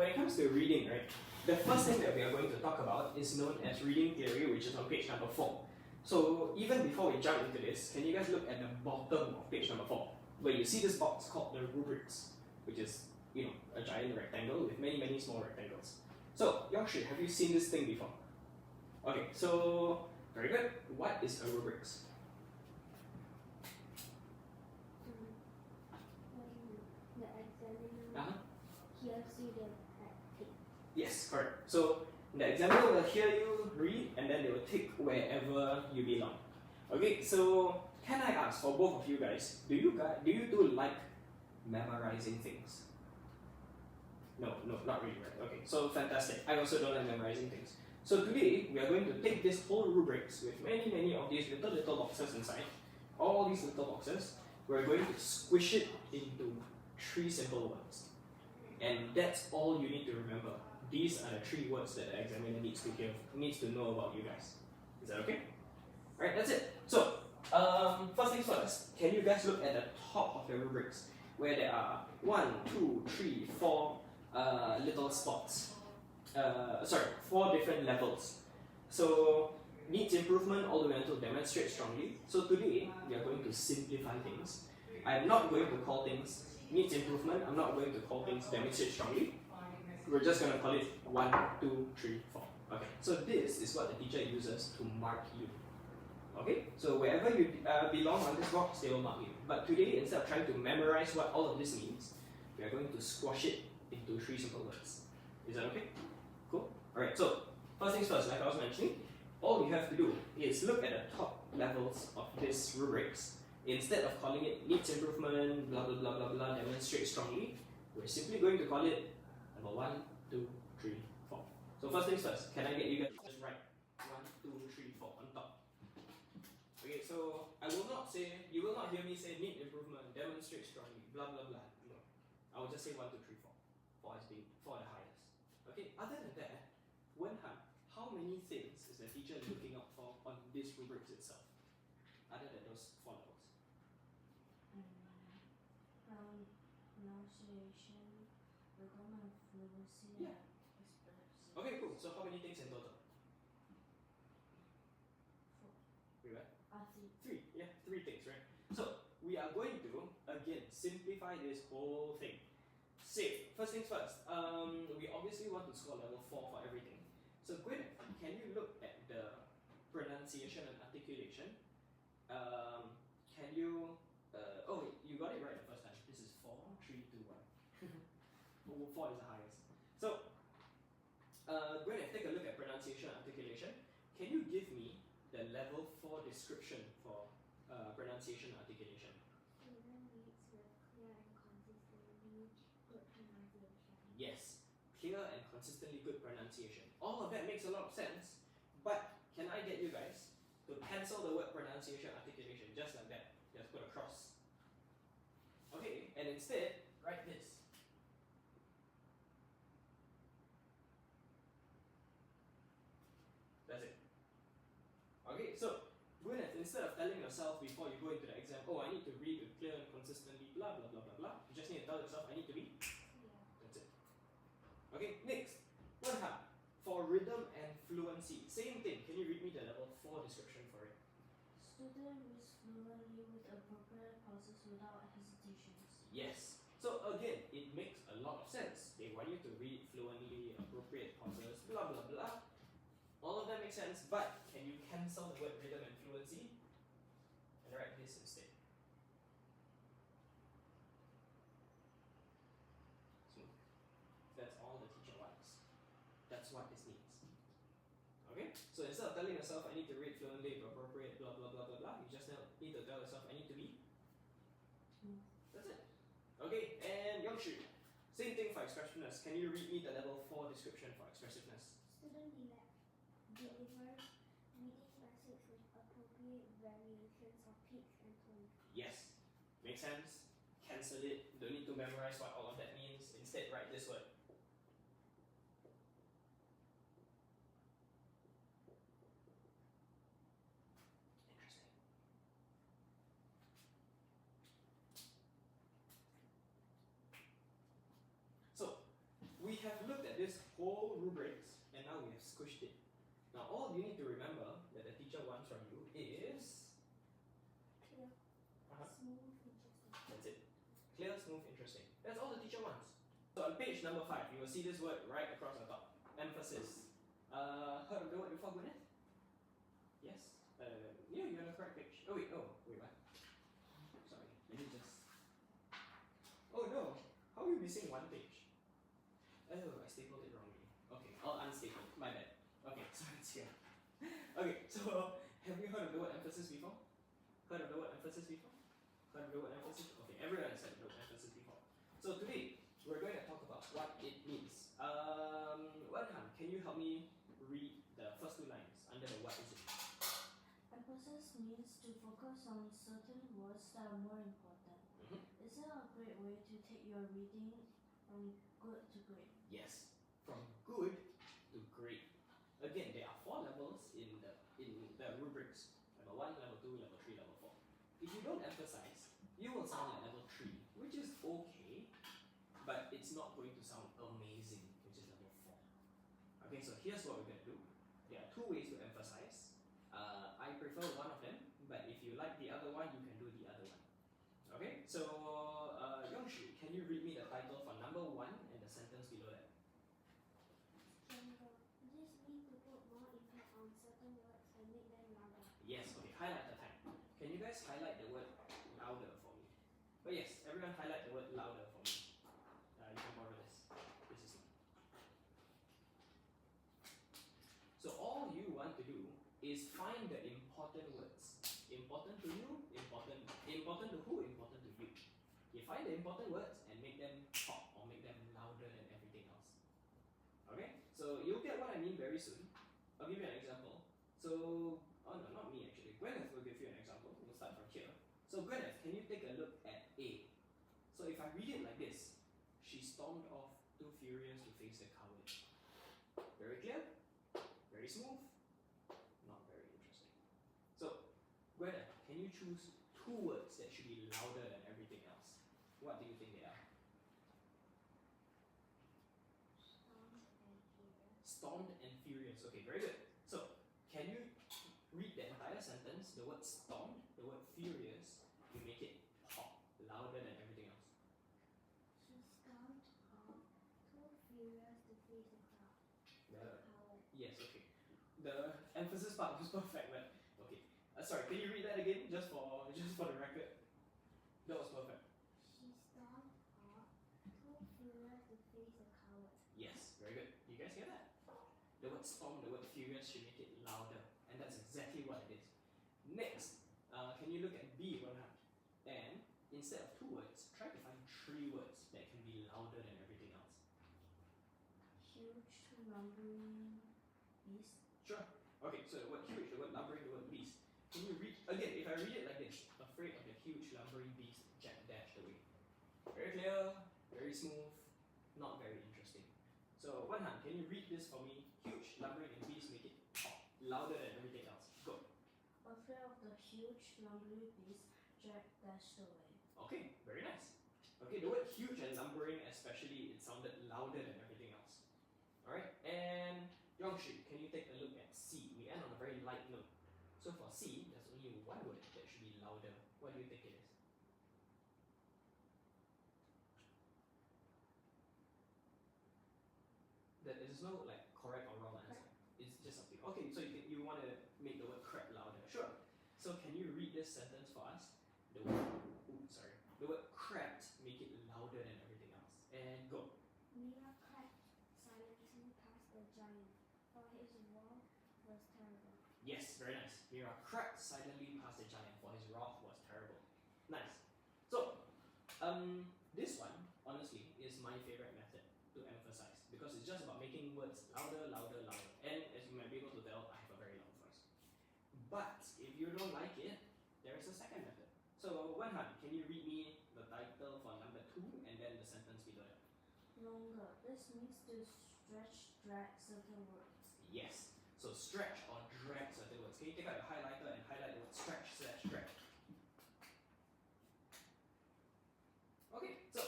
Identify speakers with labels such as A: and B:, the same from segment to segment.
A: when it comes to reading, right, the first thing that we are going to talk about is known as reading theory, which is on page number 4. So even before we jump into this, can you guys look at the bottom of page number 4, where you see this box called the rubrics, which is, you know, a giant rectangle with many, many small rectangles. So, Yongshi, have you seen this thing before? Okay, so very good. What is a rubrics?
B: The examiner hears you the tick.
A: Yes, correct. So the examiner will hear you read and then they will tick wherever you belong. Okay, so can I ask for both of you guys, do you do like memorizing things? No, not really, right? Okay, so fantastic. I also don't like memorizing things. So today we are going to take this whole rubrics with many, many of these little boxes inside. All these little boxes, we're going to squish it into 3 simple words. And that's all you need to remember. These are the 3 words that the examiner needs to know about you guys. Is that okay? Alright, that's it. So, first things first, can you guys look at the top of the rubrics where there are 1, 2, 3, 4 little spots. 4 different levels. So, needs improvement all the way until demonstrate strongly. So today, we are going to simplify things. I'm not going to call things needs improvement. I'm not going to call things demonstrate strongly. We're just going to call it 1, 2, 3, 4. Okay, so this is what the teacher uses to mark you. Okay, so wherever you belong on this box, they will mark you. But today, instead of trying to memorize what all of this means, we are going to squash it into 3 simple words. Is that okay? Cool? Alright, so first things first, like I was mentioning, all you have to do is look at the top levels of this rubrics. Instead of calling it needs improvement, blah blah blah blah blah, demonstrate strongly, we're simply going to call it number 1, 2, 3, 4. So first things first, can I get you guys to just write 1, 2, 3, 4 on top? Okay, so you will not hear me say need improvement, demonstrate strongly, blah blah blah. No, I will just say 1, 2, 3, 4. 4 as being the highest. Okay, other than that, Wenhan, how many things is the teacher looking out for on this rubrics itself? Other than those 4 levels.
B: Pronunciation, grammar, fluency,
A: Yeah.
B: expressive.
A: Okay, cool. So how many things in total?
B: 4.
A: Wait, what?
B: 3.
A: 3. Yeah, 3 things, right? So we are going to again simplify this whole thing. Say, first things first. We obviously want to score level 4 for everything. So Gwyneth, can you look at the pronunciation and articulation? Can you? Oh wait, you got it right the first time. This is 4, 3, 2, 1. 4 is the highest. So, Gwyneth, take a look at pronunciation and articulation. Can you give me the level 4 description for pronunciation and articulation? Yes, clear and consistently good pronunciation. All of that makes a lot of sense, but can I get you guys to cancel the word pronunciation articulation just like that? Just put a cross. Okay, and instead, write this. That's it. Okay, so Gwyneth, instead of telling yourself before you go into the exam, oh, I need to read with clear and consistently, blah blah blah blah blah, you just need to tell yourself, I need to be. That's it. Okay, next. Wenhan, for rhythm and fluency, same thing. Can you read me the level 4 description for it?
B: Student reads fluently with appropriate pauses without hesitations.
A: Yes. So again, it makes a lot of sense. They want you to read fluently, appropriate pauses, blah blah blah. All of that makes sense, but can you cancel the word rhythm and fluency and write this instead? Smooth. That's all the teacher wants. That's what this needs. Okay? So instead of telling yourself I need to read fluently, appropriate, blah blah blah blah blah, you just need to tell yourself I need to be. That's it. Okay, and Yongshu, same thing for expressiveness. Can you read me the level 4 description for expressiveness?
B: Student delivers reading message with appropriate variations of pitch and tone.
A: Yes, makes sense. Cancel it. Don't need to memorize what all of that means. Instead, write this word. Interesting. So, we have looked whole rubrics and now we have squished it. Now all you need to remember that the teacher wants from you is
B: Clear. Smooth, interesting.
A: that's it. Clear, smooth, interesting. That's all the teacher wants. So on page number 5, you will see this word right across the top. Emphasis. Heard of the word before, Gwyneth? Yes? Yeah, you're on the correct page. Oh wait, what? Sorry, let me just... Oh no, how are we missing one page? Oh, I stapled it wrongly. Okay, I'll unstaple it, my bad. Okay, so it's here. Okay, so have you heard of the word emphasis before? Heard of the word emphasis before? Heard of the word emphasis? Okay, everyone has heard of the word emphasis before. So today, we're going to talk about what it means. Wanhan, can you help me read the first 2 lines under the what is it?
B: Emphasis means to focus on certain words that are more important. Is it a great way to take your reading from good to great?
A: Yes, from good to great. Again, there are 4 levels in the rubrics. Level 1, level 2, level 3, level 4. If you don't emphasize, you will sound like level 3, which is okay, but it's not going to sound amazing, which is level 4. Okay, so here's what we're going to do. There are 2 ways to emphasize. I prefer one of them, but if you like the other one, you can do the other one. Okay, so Yongshu, can you read me the title for number 1 and the sentence below that?
B: Stronger. This means to put more impact on certain words and make them louder.
A: Yes, okay, highlight the time. Can you guys highlight the word louder for me? Oh yes, everyone highlight the word louder for me. You can borrow this. This is mine. So all you want to do is find the important words. Important to you, important to who, important to you. You find the important words and make them pop or make them louder than everything else. Okay? So you'll get what I mean very soon. I'll give you an example. So, oh no, not me actually. Gwyneth will give you an example. We'll start from here. So Gwyneth, can you take a look at A? So if I read it like this, she stormed off, too furious to face the coward. Very clear? Very smooth? Not very interesting. So, Gwyneth, can you choose 2 words that should be louder than everything else? What do you think they are? Stormed and furious. Okay, very good. So, can you read the entire sentence? The word stormed, the word furious, you make it pop, louder than everything else.
B: She stormed off, too furious to face the crowd.
A: Yes, okay. The emphasis part was perfect, but okay. Sorry, can you read that again, just for the record? That was perfect.
B: She stormed off, too furious to face the coward.
A: Yes, very good. You guys hear that? The word storm, the word furious should make it louder, and that's exactly what it is. Next, can you look at B, Wanhan? And instead of 2 words, try to find 3 words that can be louder than everything else.
B: Huge, lumbering beast.
A: Sure. Okay, so the word huge, the word lumbering, the word beast. Can you read, again, if I read it like this, afraid of the huge lumbering beast, Jack dashed away. Very clear, very smooth, not very interesting. So, Wanhan, can you read this for me? Huge, lumbering, and beast, make it pop, louder than everything else. Go.
B: Afraid of the huge, lumbering beast, Jack dashed away.
A: Okay, very nice. Okay, the word huge and lumbering especially, it sounded louder than everything else. Alright, and Yongshu, can you take a look at C? We end on a very light note. So for C, there's only 1 word that should be louder. What do you think it is? There's no like correct or wrong answer. It's just up to you. Okay, so you want to make the word crack louder. Sure. So can you read this sentence for us? The word cracked, make it louder than everything else. And go.
B: Mira cracked silently past the giant, for his wrath was terrible.
A: Yes, very nice. Mira cracked silently past the giant, for his wrath was terrible. Nice. So, this one, honestly, is my favorite method to emphasize because it's just about making words louder, louder, louder. And as you might be able to tell, I have a very loud voice. But if you don't like it, there is a second method. So, Wanhan, can you read me the title for number 2 and then the sentence below it?
B: Longer. This means to stretch, drag certain words.
A: Yes. So stretch or drag certain words. Can you take out your highlighter and highlight the word stretch/drag? Okay, so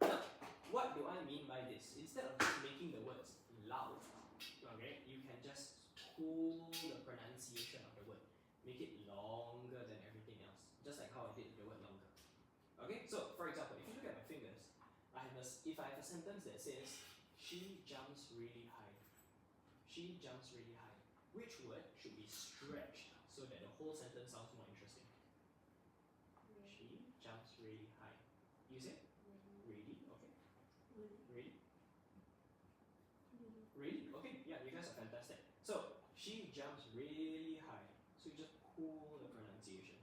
A: now what do I mean by this? Instead of just making the words loud pull the pronunciation of the word. Make it longer than everything else, just like how I did the word longer. Okay, so for example, if you look at my fingers, if I have a sentence that says, she jumps really high. She jumps really high. Which word should be stretched so that the whole sentence sounds more interesting? She jumps really high. You say? Really? Okay. Really? Really? Okay, yeah, you guys are fantastic. So, she jumps really high. So you just pull the pronunciation.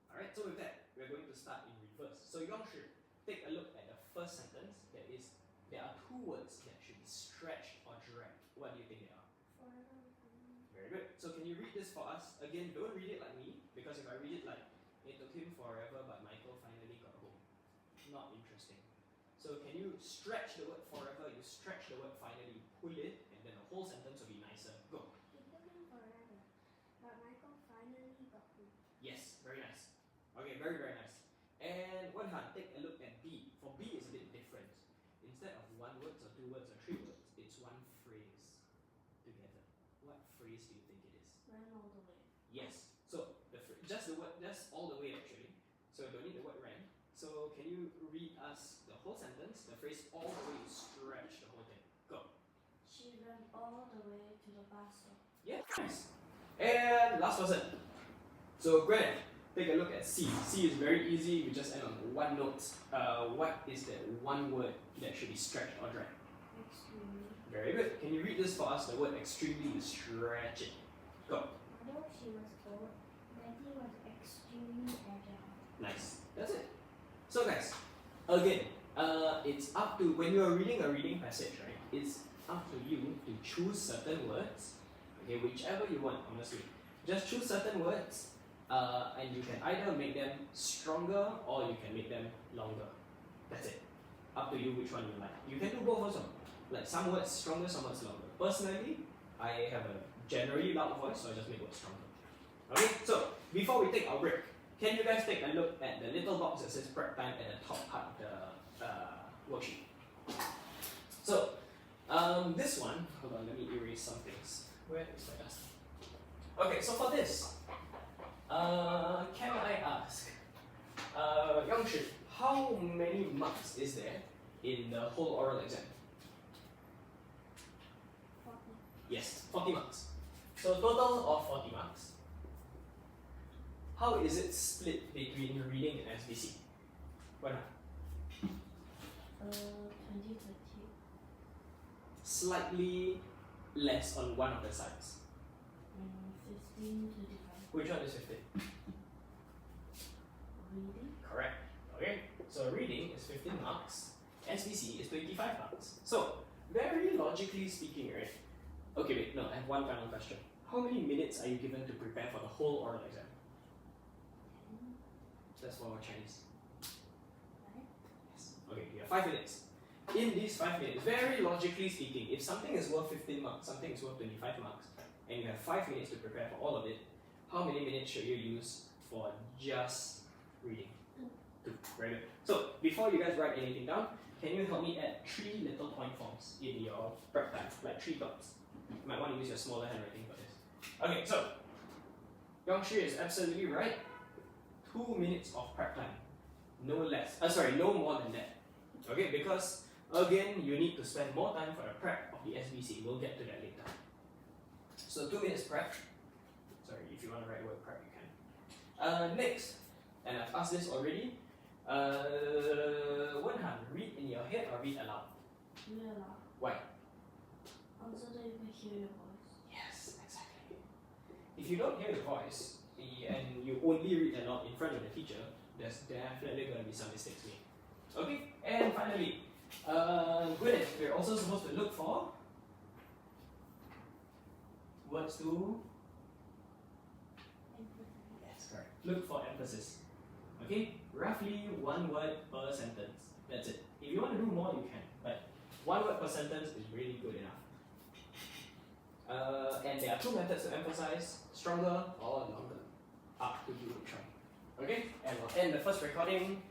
A: Alright, so with that, we're going to start in reverse. So Yongshi, take a look at the first sentence. There are two words that should be stretched or dragged. What do you think they are? Very good. So can you read this for us? Again, don't read it like me, because if I read it like, it took him forever but Michael finally got home. Not interesting. So can you stretch the word forever, you stretch the word finally, pull it, and then the whole sentence will be nicer. Go.
B: It took him forever, but Michael finally got home.
A: Yes, very nice. Okay, very, very nice. And Wenhan, take a look at B. For B is a bit different. Instead of one word or two words or three words, it's one phrase together. What phrase do you think it is?
B: Ran all the way.
A: Yes. So just the word, just all the way actually. So don't need the word ran. So can you read us the whole sentence? The phrase all the way, you stretch the whole thing. Go.
B: She ran all the way to the bus stop.
A: Yeah, nice. And last person. So Gwen, take a look at C. C is very easy. We just end on one note. What is that one word that should be stretched or dragged?
B: Extremely.
A: Very good. Can you read this for us? The word extremely, you stretch it. Go.
B: Although she was old, Betty was extremely agile.
A: Nice. That's it. So guys, again, it's up to, when you are reading a reading passage, right? It's up to you to choose certain words. Okay, whichever you want, honestly. Just choose certain words, and you can either make them stronger or you can make them longer. That's it. Up to you which one you like. You can do both also. Like some words stronger, some words longer. Personally, I have a generally loud voice, so I just make words stronger. Okay, so before we take our break, can you guys take a look at the little box that says prep time at the top part of the worksheet? So, this one, hold on, let me erase some things. Where is my dust? Okay, so for this, can I ask, Yongshi, how many marks is there in the whole oral exam?
B: 40.
A: Yes, 40 marks. So total of 40 marks. How is it split between reading and SBC? What?
B: 20-30.
A: Slightly less on one of the sides.
B: 15-25.
A: Which one is 15?
B: Reading.
A: Correct. Okay. So reading is 15 marks. SBC is 25 marks. So very logically speaking, right? Okay, wait. No, I have one final question. How many minutes are you given to prepare for the whole oral exam?
B: 10.
A: That's for Chinese.
B: Right?
A: Yes. Okay, you have 5 minutes. In these 5 minutes, very logically speaking, if something is worth 15 marks, something is worth 25 marks, and you have 5 minutes to prepare for all of it, how many minutes should you use for just reading? 2. Very good. So, before you guys write anything down, can you help me add 3 little point forms in your prep time, like 3 dots? You might want to use your smaller handwriting for this. Okay, so, Yongshi is absolutely right. 2 minutes of prep time. No less. No more than that. Okay, because again, you need to spend more time for the prep of the SBC. We'll get to that later. So 2 minutes prep. Sorry, if you want to write word prep, you can. Next, and I've asked this already. Wenhan, read in your head or read aloud?
B: Read aloud.
A: Why?
B: So that you can hear your voice.
A: Yes, exactly. If you don't hear your voice and you only read aloud in front of the teacher, there's definitely going to be some mistakes made. Okay, and finally, Gwyneth, we're also supposed to look for words to. Yes, correct. Look for emphasis. Okay, roughly 1 word per sentence. That's it. If you want to do more, you can, but 1 word per sentence is really good enough. And there are 2 methods to emphasize: stronger or longer. Up to you which one. Okay, and we'll end the first recording